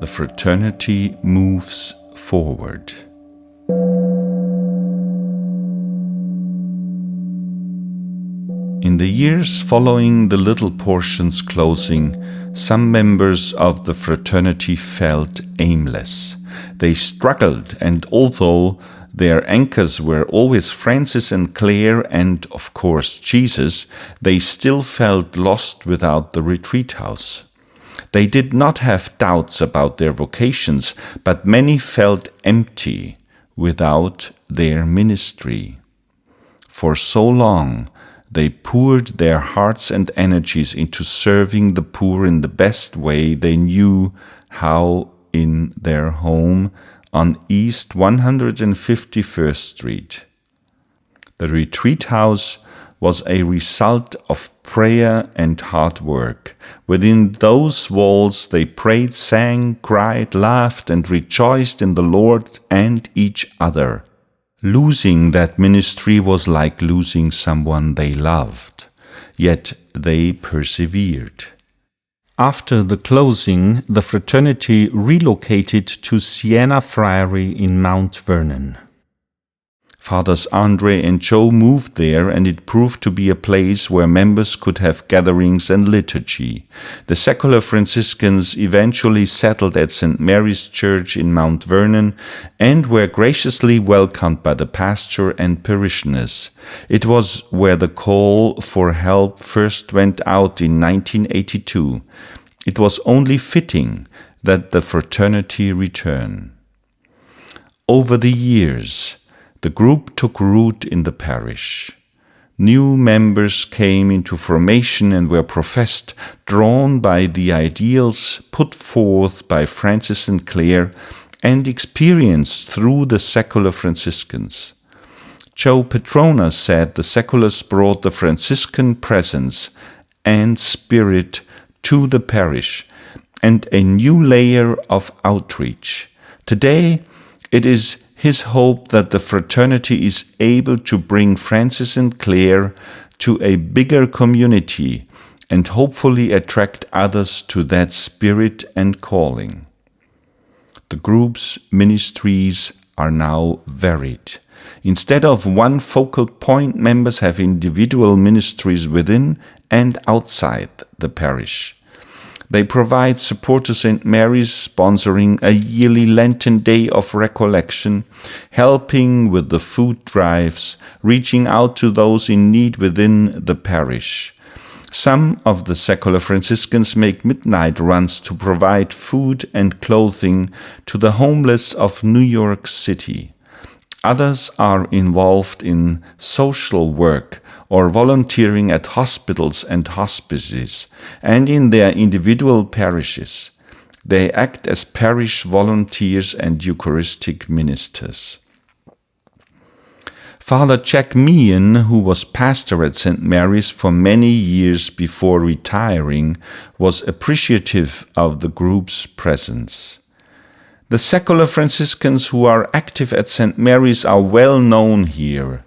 The fraternity moves forward. In the years following the little portion's closing, some members of the fraternity felt aimless. They struggled, and although their anchors were always Francis and Clare and, of course, Jesus, they still felt lost without the retreat house. They did not have doubts about their vocations, but many felt empty without their ministry. For so long, they poured their hearts and energies into serving the poor in the best way they knew how in their home on East 151st Street. The retreat house was a result of prayer and hard work. Within those walls they prayed, sang, cried, laughed, and rejoiced in the Lord and each other. Losing that ministry was like losing someone they loved, yet they persevered. After the closing, the fraternity relocated to Siena Friary in Mount Vernon. Fathers Andre and Joe moved there, and it proved to be a place where members could have gatherings and liturgy. The secular Franciscans eventually settled at St. Mary's Church in Mount Vernon and were graciously welcomed by the pastor and parishioners. It was where the call for help first went out in 1982. It was only fitting that the fraternity return. Over the years, the group took root in the parish. New members came into formation and were professed, drawn by the ideals put forth by Francis and Clare and experienced through the secular Franciscans. Joe Petrona said the seculars brought the Franciscan presence and spirit to the parish and a new layer of outreach. Today, it is his hope that the fraternity is able to bring Francis and Clare to a bigger community and hopefully attract others to that spirit and calling. The group's ministries are now varied. Instead of one focal point, members have individual ministries within and outside the parish. They provide support to St. Mary's, sponsoring a yearly Lenten Day of Recollection, helping with the food drives, reaching out to those in need within the parish. Some of the secular Franciscans make midnight runs to provide food and clothing to the homeless of New York City. Others are involved in social work or volunteering at hospitals and hospices, and in their individual parishes. They act as parish volunteers and Eucharistic ministers. Father Jack Meehan, who was pastor at St. Mary's for many years before retiring, was appreciative of the group's presence. The secular Franciscans who are active at St. Mary's are well known here.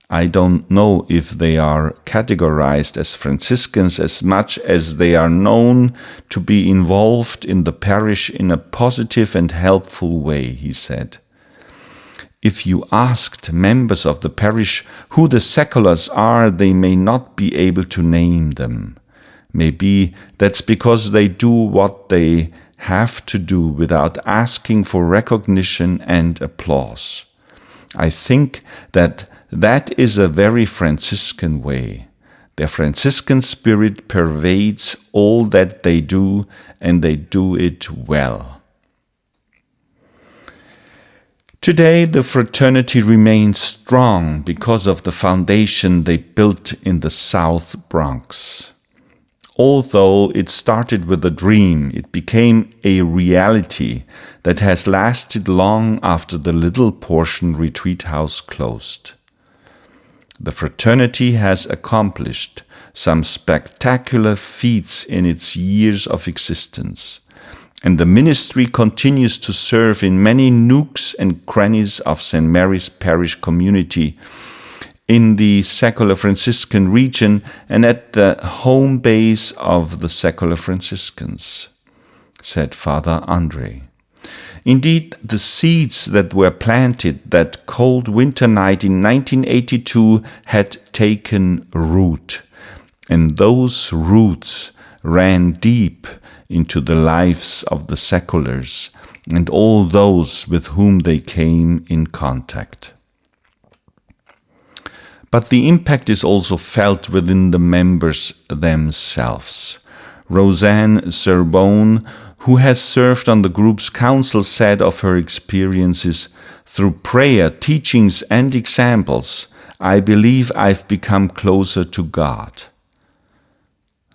I don't know if they are categorized as Franciscans as much as they are known to be involved in the parish in a positive and helpful way, he said. If you asked members of the parish who the seculars are, they may not be able to name them. Maybe that's because they do what they have to do without asking for recognition and applause. I think that is a very Franciscan way. Their Franciscan spirit pervades all that they do, and they do it well. Today, the fraternity remains strong because of the foundation they built in the South Bronx. Although it started with a dream, it became a reality that has lasted long after the Little Portion retreat house closed. The fraternity has accomplished some spectacular feats in its years of existence, and the ministry continues to serve in many nooks and crannies of St. Mary's Parish community in the secular Franciscan region and at the home base of the secular Franciscans, said Father André. Indeed, the seeds that were planted that cold winter night in 1982 had taken root, and those roots ran deep into the lives of the seculars and all those with whom they came in contact. But the impact is also felt within the members themselves. Roseanne Serbone, who has served on the group's council, said of her experiences, "Through prayer, teachings, and examples, I believe I've become closer to God."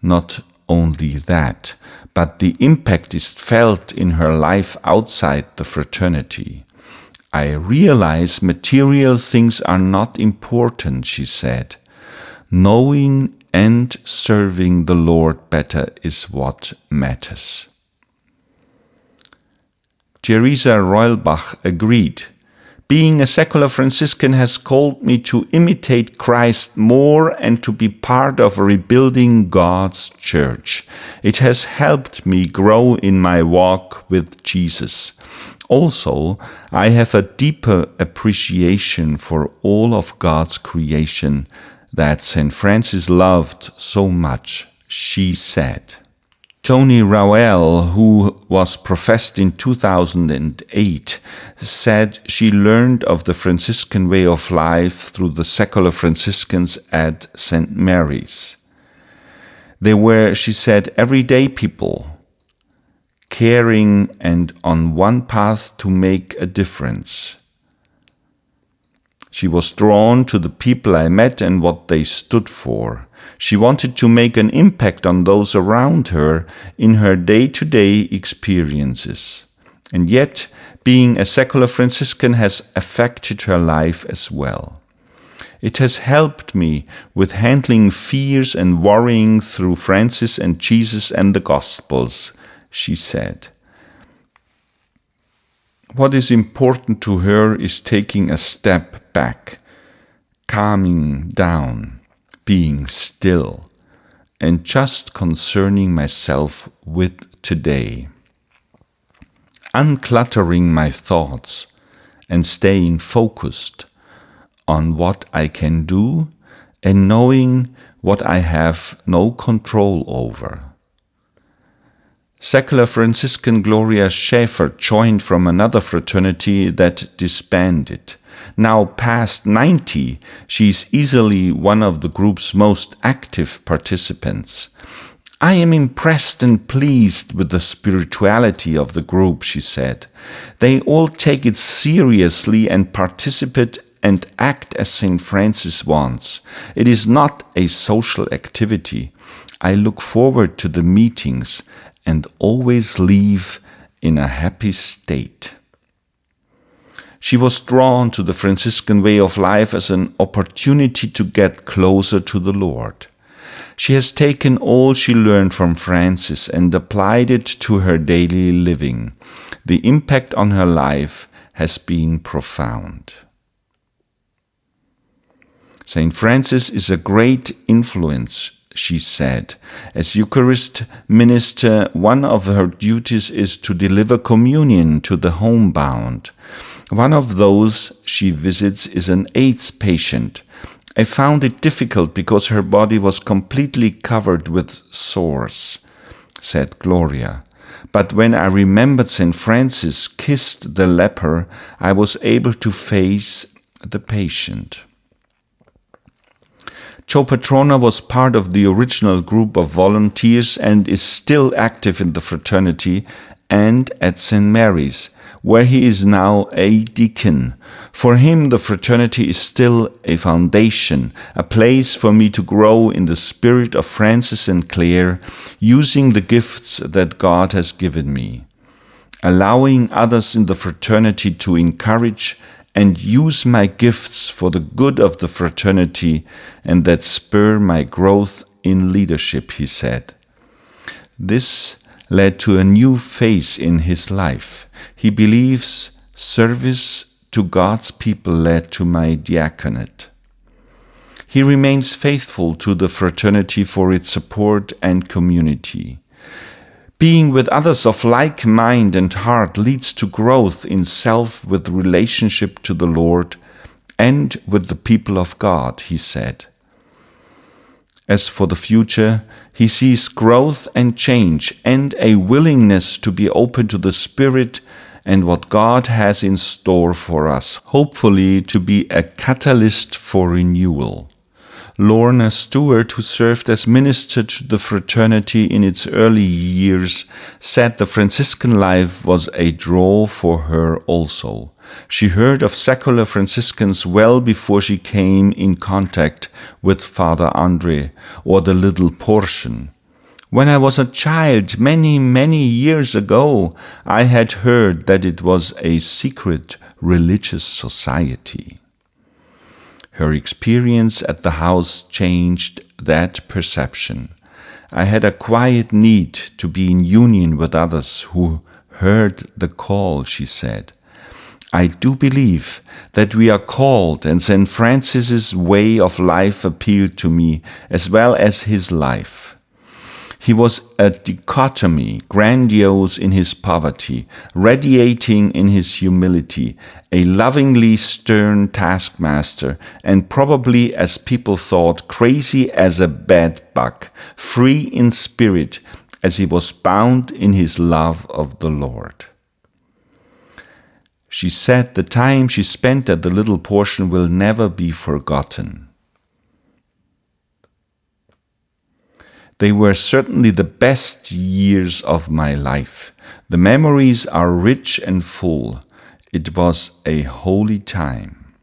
Not only that, but the impact is felt in her life outside the fraternity. "I realize material things are not important," she said. "Knowing and serving the Lord better is what matters." Teresa Roilbach agreed. "Being a secular Franciscan has called me to imitate Christ more and to be part of rebuilding God's church. It has helped me grow in my walk with Jesus. Also, I have a deeper appreciation for all of God's creation that St. Francis loved so much," she said. Toni Rauel, who was professed in 2008, said she learned of the Franciscan way of life through the secular Franciscans at St. Mary's. They were, she said, everyday people, caring and on one path to make a difference. She was drawn to the people I met and what they stood for. She wanted to make an impact on those around her in her day-to-day experiences. And yet, being a secular Franciscan has affected her life as well. "It has helped me with handling fears and worrying through Francis and Jesus and the Gospels," she said. What is important to her is taking a step back, calming down, being still, and just concerning myself with today, uncluttering my thoughts and staying focused on what I can do and knowing what I have no control over. Secular Franciscan Gloria Schäfer joined from another fraternity that disbanded. Now past 90, she is easily one of the group's most active participants. "I am impressed and pleased with the spirituality of the group," she said. "They all take it seriously and participate and act as St. Francis wants. It is not a social activity. I look forward to the meetings and always leave in a happy state." She was drawn to the Franciscan way of life as an opportunity to get closer to the Lord. She has taken all she learned from Francis and applied it to her daily living. The impact on her life has been profound. St. Francis is a great influence, she said. As Eucharist minister, one of her duties is to deliver communion to the homebound. One of those she visits is an AIDS patient. I found it difficult because her body was completely covered with sores, said Gloria. But when I remembered St. Francis kissed the leper, I was able to face the patient. Jo Patrona was part of the original group of volunteers and is still active in the fraternity and at St. Mary's, where he is now a deacon. For him, the fraternity is still a foundation, a place for me to grow in the spirit of Francis and Clare, using the gifts that God has given me, allowing others in the fraternity to encourage and use my gifts for the good of the fraternity and that spur my growth in leadership, he said. This led to a new phase in his life. He believes service to God's people led to my diaconate. He remains faithful to the fraternity for its support and community. Being with others of like mind and heart leads to growth in self with relationship to the Lord and with the people of God, he said. As for the future, he sees growth and change and a willingness to be open to the Spirit and what God has in store for us, hopefully to be a catalyst for renewal. Lorna Stewart, who served as minister to the fraternity in its early years, said the Franciscan life was a draw for her also. She heard of secular Franciscans well before she came in contact with Father Andre or the little portion. When I was a child, many years ago, I had heard that it was a secret religious society. Her experience at the house changed that perception. I had a quiet need to be in union with others who heard the call, she said. I do believe that we are called, and St. Francis's way of life appealed to me as well as his life. He was a dichotomy, grandiose in his poverty, radiating in his humility, a lovingly stern taskmaster, and probably, as people thought, crazy as a bed bug, free in spirit, as he was bound in his love of the Lord. She said the time she spent at the little portion will never be forgotten. They were certainly the best years of my life. The memories are rich and full. It was a holy time.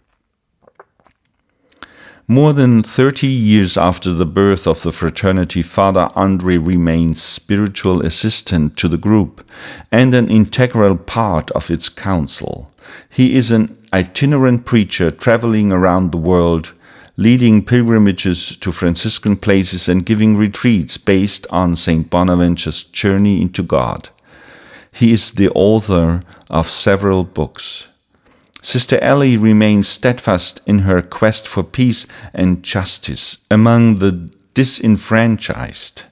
More than 30 years after the birth of the fraternity, Father Andre remains spiritual assistant to the group and an integral part of its council. He is an itinerant preacher traveling around the world, leading pilgrimages to Franciscan places and giving retreats based on St. Bonaventure's journey into God. He is the author of several books. Sister Ellie remains steadfast in her quest for peace and justice among the disenfranchised.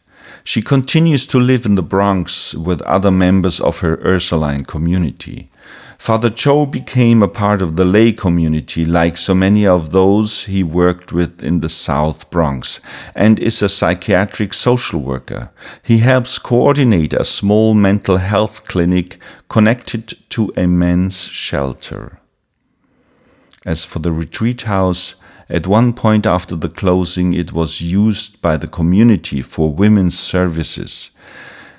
She continues to live in the Bronx with other members of her Ursuline community. Father Joe became a part of the lay community like so many of those he worked with in the South Bronx and is a psychiatric social worker. He helps coordinate a small mental health clinic connected to a men's shelter. As for the retreat house, at one point after the closing it was used by the community for women's services.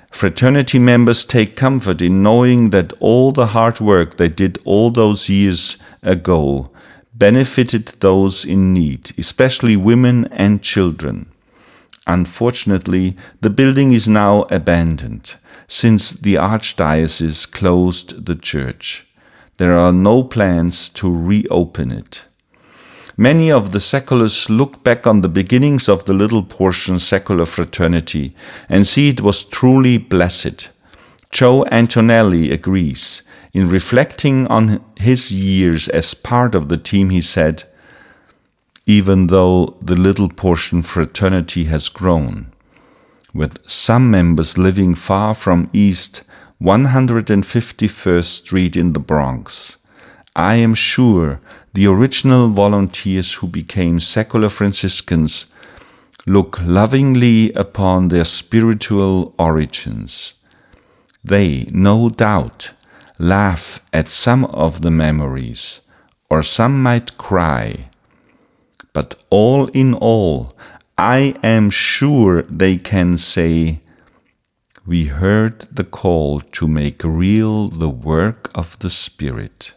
Fraternity members take comfort in knowing that all the hard work they did all those years ago benefited those in need, especially women and children. Unfortunately, the building is now abandoned, since the Archdiocese closed the church. There are no plans to reopen it. Many of the seculars look back on the beginnings of the Little Portion secular fraternity and see it was truly blessed. Joe Antonelli agrees. In reflecting on his years as part of the team, he said, "Even though the Little Portion fraternity has grown, with some members living far from East 151st Street in the Bronx, I am sure the original volunteers who became secular Franciscans look lovingly upon their spiritual origins. They, no doubt, laugh at some of the memories, or some might cry. But all in all, I am sure they can say, we heard the call to make real the work of the Spirit."